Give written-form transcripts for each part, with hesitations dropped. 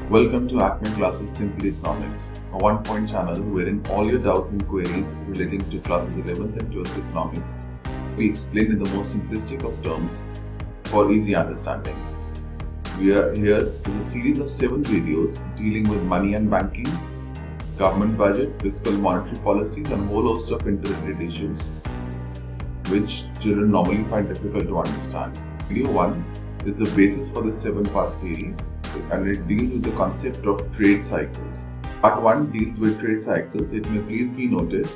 Welcome to Acme Classes Simple Economics, a one-point channel wherein all your doubts and queries relating to classes 11th and 12th economics we explain in the most simplistic of terms for easy understanding. Here is a series of 7 videos dealing with money and banking, government budget, fiscal monetary policies, and a whole host of interrelated issues which children normally find difficult to understand. Video 1 is the basis for this 7-part series, and it deals with the concept of trade cycles. Part 1 deals with trade cycles. It may please be noted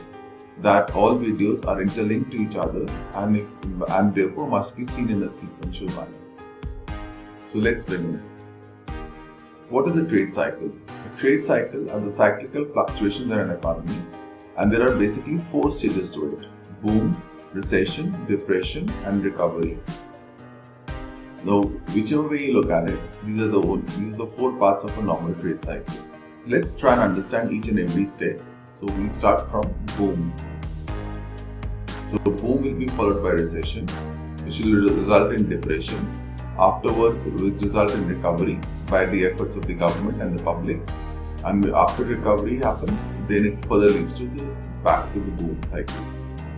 that all videos are interlinked to each other and therefore must be seen in a sequential manner. So let's begin. What is a trade cycle? A trade cycle are the cyclical fluctuations in an economy, and there are basically 4 stages to it: boom, recession, depression, and recovery. Now, whichever way you look at it, these are the 4 parts of a normal trade cycle. Let's try and understand each and every step. So we start from boom. So boom will be followed by recession, which will result in depression. Afterwards, it will result in recovery by the efforts of the government and the public. And after recovery happens, then it further leads to back to the boom cycle.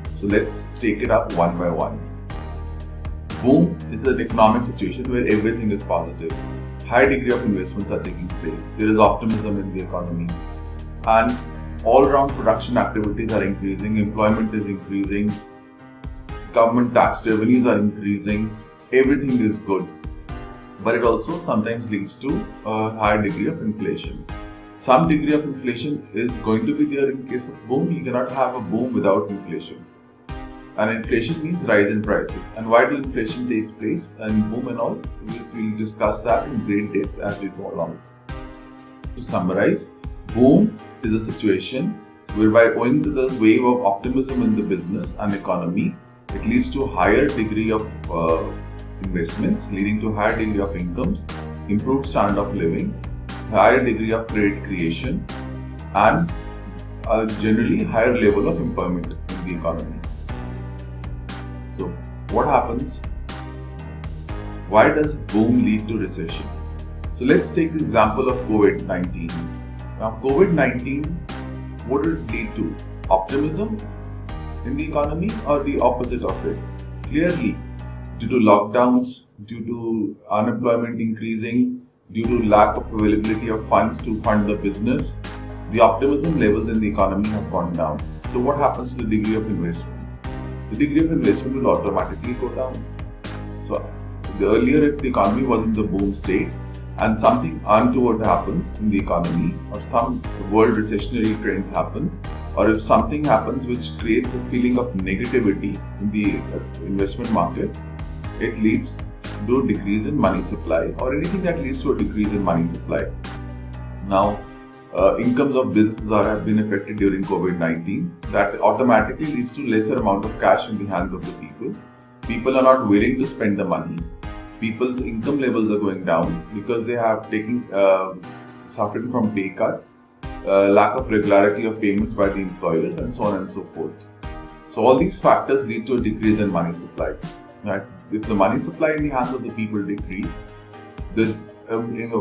So let's take it up one by one. Boom is an economic situation where everything is positive. High degree of investments are taking place. There is optimism in the economy. And all-round production activities are increasing. Employment is increasing. Government tax revenues are increasing. Everything is good. But it also sometimes leads to a high degree of inflation. Some degree of inflation is going to be there in case of boom. You cannot have a boom without inflation. And inflation means rise in prices. And why do inflation take place and boom and all? We'll discuss that in great depth as we go along. To summarize, boom is a situation whereby, owing to the wave of optimism in the business and economy, it leads to higher degree of investments, leading to higher degree of incomes, improved standard of living, higher degree of credit creation, and generally higher level of employment in the economy. So, what happens? Why does boom lead to recession? So, let's take the example of COVID-19. Now, COVID-19, what did it lead to? Optimism in the economy or the opposite of it? Clearly, due to lockdowns, due to unemployment increasing, due to lack of availability of funds to fund the business, the optimism levels in the economy have gone down. So, what happens to the degree of investment? The degree of investment will automatically go down. So, earlier, if the economy was in the boom state and something untoward happens in the economy, or some world recessionary trends happen, or if something happens which creates a feeling of negativity in the investment market, it leads to a decrease in money supply, or anything that leads to a decrease in money supply. Now, incomes of businesses have been affected during COVID-19. That automatically leads to lesser amount of cash in the hands of the people. People are not willing to spend the money. People's income levels are going down because they have suffering from pay cuts, lack of regularity of payments by the employers, and so on and so forth. So all these factors lead to a decrease in money supply. Right? If the money supply in the hands of the people decrease, the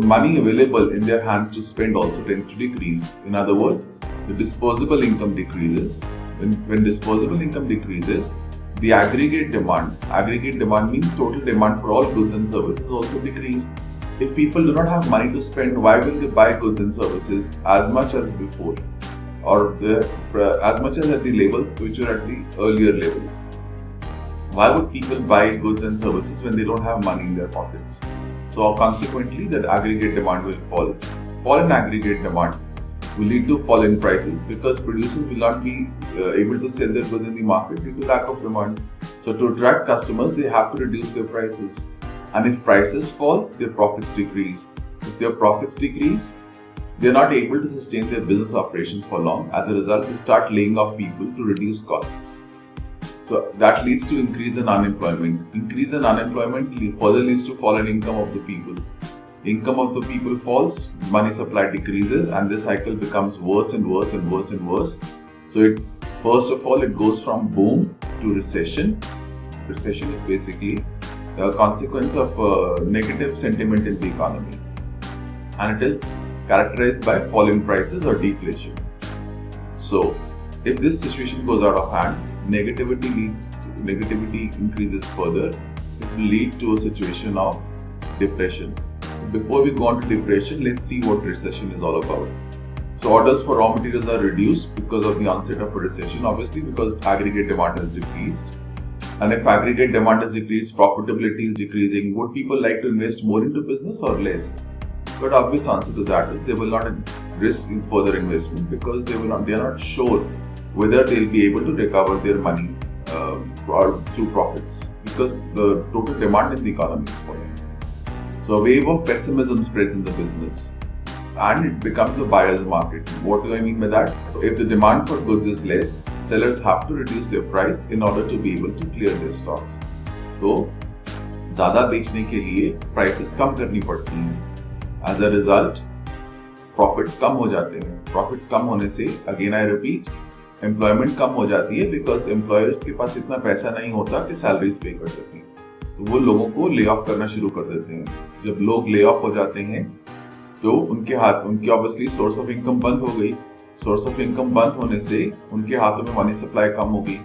money available in their hands to spend also tends to decrease. In other words, the disposable income decreases. When disposable income decreases, the aggregate demand means total demand for all goods and services also decrease. If people do not have money to spend, why will they buy goods and services as much as before, or as much as at the levels which were at the earlier level? Why would people buy goods and services when they don't have money in their pockets? So consequently, that aggregate demand will fall. Fall in aggregate demand will lead to fall in prices because producers will not be able to sell their goods in the market due to lack of demand. So to attract customers, they have to reduce their prices. And if prices falls, their profits decrease. If their profits decrease, they are not able to sustain their business operations for long. As a result, they start laying off people to reduce costs. So that leads to increase in unemployment. Increase in unemployment further leads to fall in income of the people. Income of the people falls, money supply decreases, and this cycle becomes worse and worse and worse and worse. So first of all, it goes from boom to recession. Recession is basically a consequence of negative sentiment in the economy. and it is characterized by falling prices or deflation. So if this situation goes out of hand, negativity increases further. It will lead to a situation of depression. Before we go on to depression, let's see what recession is all about. So orders for raw materials are reduced because of the onset of a recession, obviously because aggregate demand has decreased. And if aggregate demand has decreased, profitability is decreasing. Would people like to invest more into business or less? But obvious answer to that is they will not risk in further investment because they are not sure whether they'll be able to recover their monies through profits, because the total demand in the economy is falling. So a wave of pessimism spreads in the business and it becomes a buyer's market. What do I mean by that? If the demand for goods is less, sellers have to reduce their price in order to be able to clear their stocks. तो ज़्यादा बेचने के लिए prices कम करनी पड़ती हैं. As a result, profits कम हो जाते हैं. Profits कम होने से, again I repeat, employment कम हो जाती है because employers के पास इतना पैसा नहीं होता कि salaries pay कर सकें. तो वो लोगों को lay off करना शुरू कर देते हैं. जब लोग lay off हो जाते हैं तो उनकी ऑब्वियसली सोर्स ऑफ इनकम बंद हो गई. सोर्स ऑफ इनकम बंद होने से उनके हाथों में मनी सप्लाई कम होगी.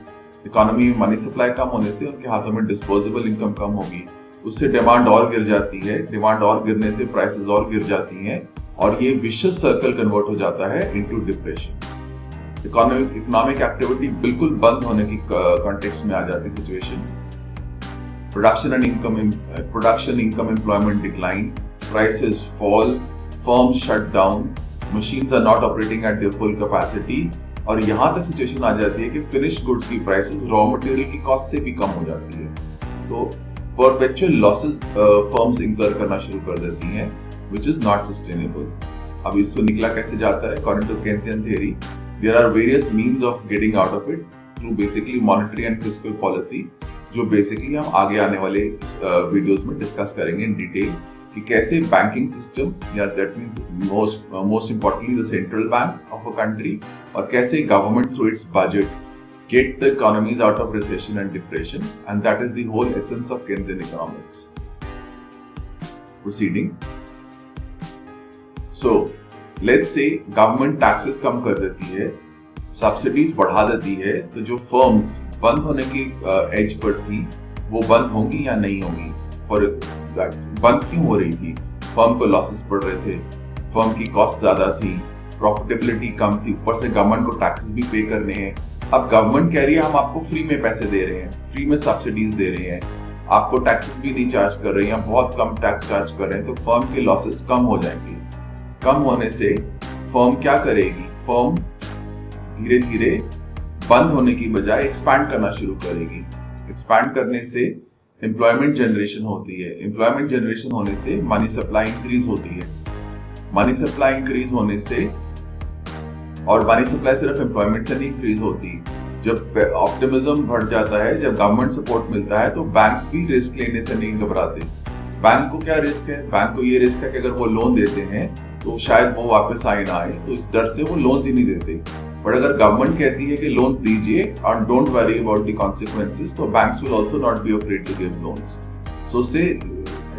इकोनॉमी में मनी सप्लाई कम होने से उनके हाथों में डिस्पोजेबल इनकम कम होगी. उससे डिमांड और गिर जाती है. डिमांड और गिरने से प्राइसेस और गिर जाती हैं और ये विशियस सर्कल कन्वर्ट हो जाता है इनटू डिप्रेशन. इकोनॉमिक एक्टिविटी बिल्कुल बंद होने की कॉन्टेक्स्ट में आ जाती है situation. Production income employment decline, prices fall, firms shut down, machines are not operating at their full capacity. और यहाँ तक सिचुएशन आ जाती है कि फिनिश्ड गुड्स की प्राइसेस रॉ मटेरियल की कॉस्ट से भी कम हो जाती है. तो परपेचुअल लॉसेस फर्म्स इंकर करना शुरू कर देती हैं, which is not sustainable. अब इससे निकला कैसे जाता है? According to Keynesian theory, there are various means of getting out of it through basically monetary and fiscal policy, जो बेसिकली हम आगे आने वाले वीडियोस में डिस्कस करेंगे इन डिटेल कि कैसे बैंकिंग सिस्टम या that means most importantly the central bank of a country और कैसे government through it's budget get the economies out of recession and depression, and that is the whole essence of Keynesian economics. Proceeding. So, let's say government taxes कम कर देती है, subsidies बढ़ा देती है, तो जो firms बंद होने की एज पर थी, वो बंद होंगी या नहीं होंगी? फॉर बंद क्यों हो रही थी? फर्म को लॉसेस पड़ रहे थे, फर्म की कॉस्ट ज्यादा थी, प्रॉफिटेबिलिटी कम थी, ऊपर से गवर्नमेंट को टैक्सेस भी पे करने हैं. अब गवर्नमेंट कह रही है हम आपको फ्री में पैसे दे रहे हैं, फ्री में सब्सिडीज दे रहे हैं, आपको टैक्सेस भी नहीं चार्ज कर रहे हैं, बहुत कम टैक्स चार्ज कर रहे हैं, तो फर्म के लॉसेस कम हो जाएंगे. कम होने से फर्म क्या करेगी? फर्म धीरे धीरे बंद होने की बजाय एक्सपैंड करना शुरू करेगी. एक्सपैंड करने से एम्प्लॉयमेंट जनरेशन होती है. एम्प्लॉयमेंट जनरेशन होने से मनी सप्लाई इंक्रीज होती है. मनी सप्लाई इंक्रीज होने से, और मनी सप्लाई सिर्फ एम्प्लॉयमेंट से नहीं इंक्रीज होती, जब ऑप्टिमिज्म बढ़ जाता है, जब गवर्नमेंट सपोर्ट मिलता है, तो बैंक्स भी रिस्क लेने से नहीं घबराते. बैंक को क्या रिस्क है? बैंक को ये रिस्क है कि अगर वो लोन देते हैं तो शायद वो वापस आए ना आए, तो इस डर से वो लोन्स ही नहीं देते. बट अगर गवर्नमेंट कहती है कि लोन्स दीजिए और don't worry about the consequences, तो banks will also not be afraid to give loans. So उससे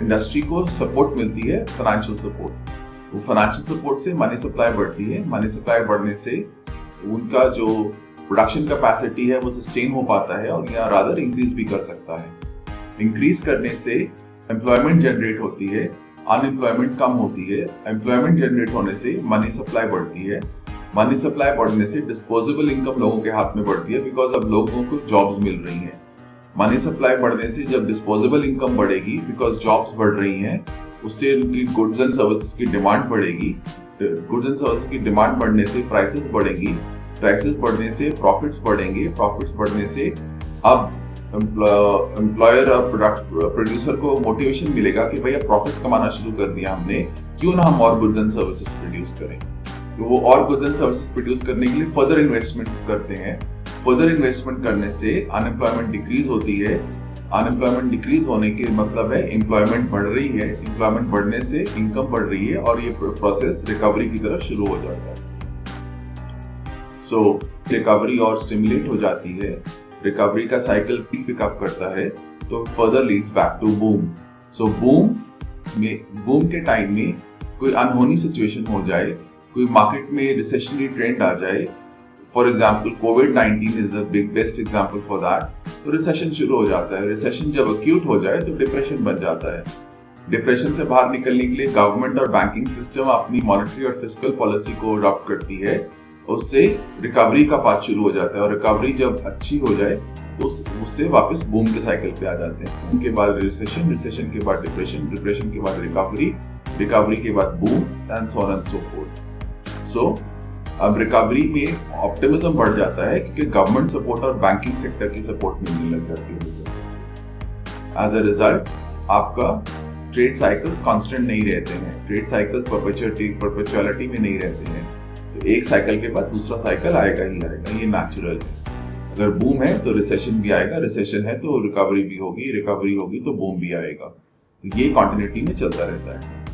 इंडस्ट्री को सपोर्ट मिलती है, फाइनेंशियल सपोर्ट. वो फाइनेंशियल सपोर्ट से मनी सप्लाई बढ़ती है. मनी सप्लाई बढ़ने से उनका जो प्रोडक्शन कैपेसिटी है वो सस्टेन हो पाता है और या रादर इंक्रीज भी कर सकता है. इंक्रीज करने से एम्प्लॉयमेंट जनरेट होती है, अनएम्प्लॉयमेंट कम होती है. एम्प्लॉयमेंट जनरेट होने से मनी सप्लाई बढ़ती है. मनी सप्लाई बढ़ने से डिस्पोजेबल इनकम लोगों के हाथ में बढ़ती है, बिकॉज अब लोगों को जॉब्स मिल रही हैं. मनी सप्लाई बढ़ने से जब डिस्पोजेबल इनकम बढ़ेगी, बिकॉज जॉब्स बढ़ रही हैं, उससे उनकी गुड्स एंड सर्विसेज की डिमांड बढ़ेगी. गुड्स एंड सर्विसेज की डिमांड बढ़ने से प्राइसेस बढ़ेंगी. प्राइसेस बढ़ने से प्रॉफिट्स बढ़ेंगे. प्रॉफिट्स बढ़ने से अब एम्प्लॉयर और प्रोड्यूसर को मोटिवेशन मिलेगा कि भैया प्रॉफिट्स कमाना शुरू कर दिया हमने, क्यों ना हम और गुड्स एंड सर्विसेज प्रोड्यूस करें. तो वो और गुड्स एंड सर्विसेज प्रोड्यूस करने के लिए फर्दर इन्वेस्टमेंट्स करते हैं. फर्दर इन्वेस्टमेंट करने से अनएम्प्लॉयमेंट डिक्रीज होती है. अनएम्प्लॉयमेंट डिक्रीज होने के मतलब है एम्प्लॉयमेंट बढ़ रही है. एम्प्लॉयमेंट बढ़ने से इनकम बढ़ रही है और ये प्रोसेस रिकवरी की तरफ शुरू हो जाता है. सो रिकवरी और स्टिमुलेट हो जाती है. रिकवरी का साइकिल पिकअप करता है, तो further leads back to boom. So boom के टाइम में कोई अनहोनी सिचुएशन हो जाए, कोई मार्केट में रिसेशनरी ट्रेंड आ जाए, for example covid is the big best example for that, तो रिसेशन शुरू हो जाता है। रिसेशन जब अक्यूट हो जाए तो डिप्रेशन बन जाता है। डिप्रेशन से बाहर निकलने के लिए गवर्नमेंट और बैंकिंग सिस्टम अपनी मॉनेटरी और फिस्कल पॉलिसी को अडॉप्ट करती है, उससे रिकवरी का पाथ शुरू हो जाता है, और रिकवरी जब अच्छी हो जाए तो उससे वापस बूम के साइकिल पे आ जाते हैं। उनके बाद रिसेशन, रिसेशन के बाद डिप्रेशन, डिप्रेशन के बाद रिकवरी, रिकवरी के बाद boom, and so on and so forth. So अब रिकवरी में ऑप्टिमिज्म बढ़ जाता है क्योंकि गवर्नमेंट सपोर्ट और बैंकिंग सेक्टर की सपोर्ट मिलने लग जाती है बिजनेसेस को। एज अ रिजल्ट आपका ट्रेड साइकिल्स कांस्टेंट नहीं रहते हैं, ट्रेड साइकिल्स परपेचुअलिटी में नहीं रहते हैं। तो एक साइकिल के बाद दूसरा साइकिल आएगा ही आएगा, ये नेचुरल है। अगर बूम है तो रिसेशन भी आएगा, रिसेशन है तो रिकवरी भी होगी, रिकवरी होगी तो बूम भी आएगा। तो ये कॉन्टिन्यूटी में चलता रहता है।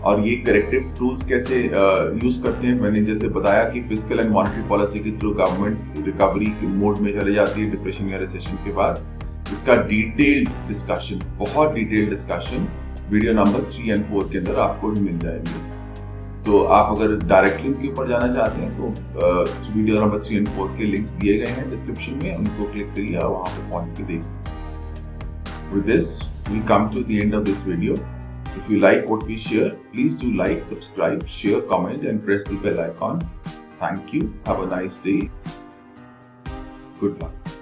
और ये करेक्टिव टूल्स कैसे यूज करते हैं, मैंने जैसे बताया कि फिस्कल एंड मॉनेटरी पॉलिसी के थ्रू गवर्नमेंट रिकवरी के मोड में चले जाती है डिप्रेशन या रिसेशन के बाद। इसका डिटेल्ड डिस्कशन, बहुत डिटेल्ड डिस्कशन वीडियो नंबर 3 और 4 के अंदर आपको मिल जाएंगे। तो आप अगर डायरेक्ट लिंक के ऊपर जाना चाहते हैं तो वीडियो नंबर 3 और 4 के लिंक्स दिए गए हैं डिस्क्रिप्शन में, उनको क्लिक करिए और वहां पे पहुंच के देख सकते हैं। With this, we come to the end of this video. If you like what we share, please do like, subscribe, share, comment, and press the bell icon. Thank you. Have a nice day. Good luck.